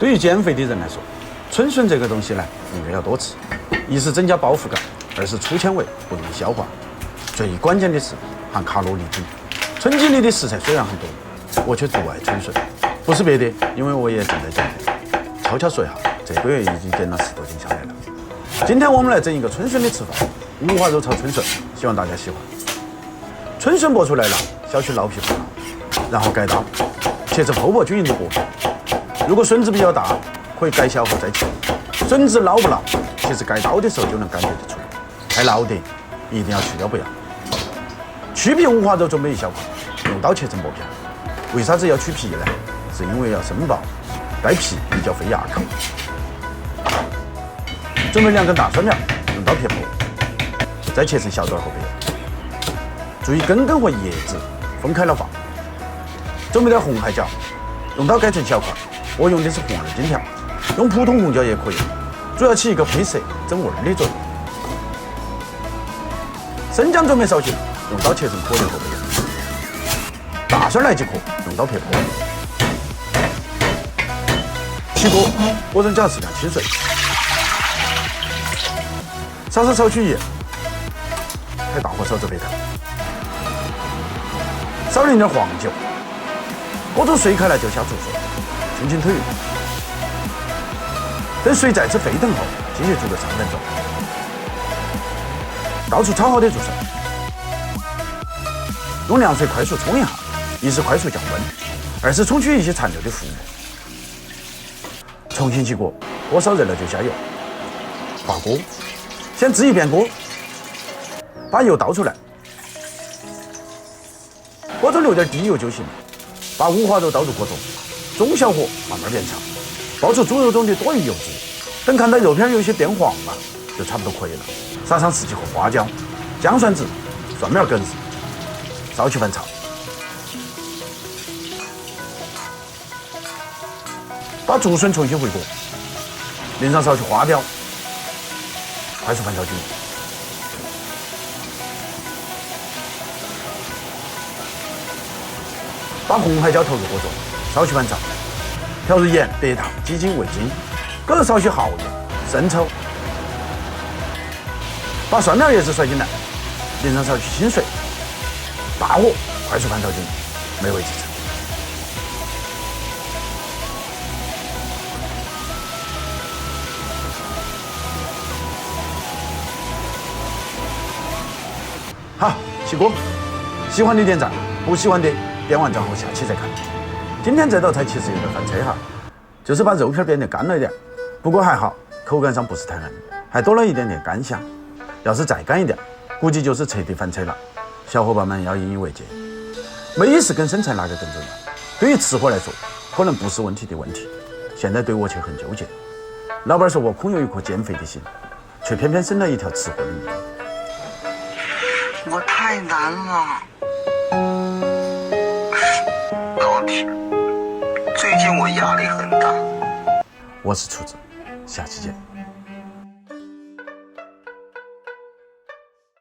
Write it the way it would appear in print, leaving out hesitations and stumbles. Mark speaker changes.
Speaker 1: 对于减肥的人来说，春笋这个东西呢，应该要多吃，一是增加饱腹感，二是粗纤维不容易消化，最关键的是含卡路里低。春季里的食材虽然很多，我却独爱春笋，不是别的，因为我也正在减肥。悄悄说一下，这个月已经减了10多斤下来了。今天我们来整一个春笋的吃法，五花肉炒春笋，希望大家喜欢。春笋剥出来了，小去捞皮不捞，然后改刀，切成厚薄均匀的薄片。如果笋子比较大，可以改小后再切。笋子捞不捞，其实改刀的时候就能感觉得出来。太老的一定要去掉不要。去皮五花肉准备一小块，用刀切成薄片。为啥子要去皮呢？是因为要申报，带皮比较费牙口。准备2根大蒜苗，用刀撇破，再切成小段后背。注意根和叶子分开了放。准备点红海椒，用刀改成小块。我用的是红2金条，用普通红椒也可以，主要起一个配色、增味的作用。生姜准备烧行，用刀切成颗粒后背。大蒜来几颗，用刀撇破。起锅，锅中加适量清水，撒少许盐，开大火烧至沸腾，少淋点黄酒。锅中水开了就下竹笋，轻轻推匀。等水再次沸腾后，继续煮个3分钟。倒出炒好的竹笋，用凉水快速冲一下，一是快速降温，二是冲去一些残留的浮沫。重新起锅，锅烧热了就下油，滑锅，先支一遍锅，把油倒出来，锅中留点低油就行了。把五花肉倒入锅中，中小火慢慢煸炒，爆出猪肉中的多余油脂。等看到肉片有些变黄了，就差不多可以了。撒上4几颗花椒、姜蒜籽、蒜苗梗子，烧去翻炒。把竹笋重新回锅，淋上少许花雕，快速翻炒均匀。把红海椒投入锅中，少许翻炒，调入盐、白糖、鸡精、味精，各少许蚝油、生抽。把蒜苗叶子甩进来，淋上少许清水，大火快速翻炒均匀，美味即成。好，起锅。喜欢的点赞，不喜欢的点完赞后下期再看。今天这道菜其实有点翻车哈，就是把肉片煸得干了一点，不过还好，口感上不是太硬，还多了一点点干香。要是再干一点，估计就是彻底翻车了。小伙伴们要引以为戒。美食跟生菜哪个更重要？对于吃货来说，可能不是问题的问题，现在对我却很纠结。老板说我空有一颗减肥的心，却偏偏生了一条吃货的命。
Speaker 2: 我太难了，老铁，最近我压力很大。
Speaker 1: 我是厨子，下期见。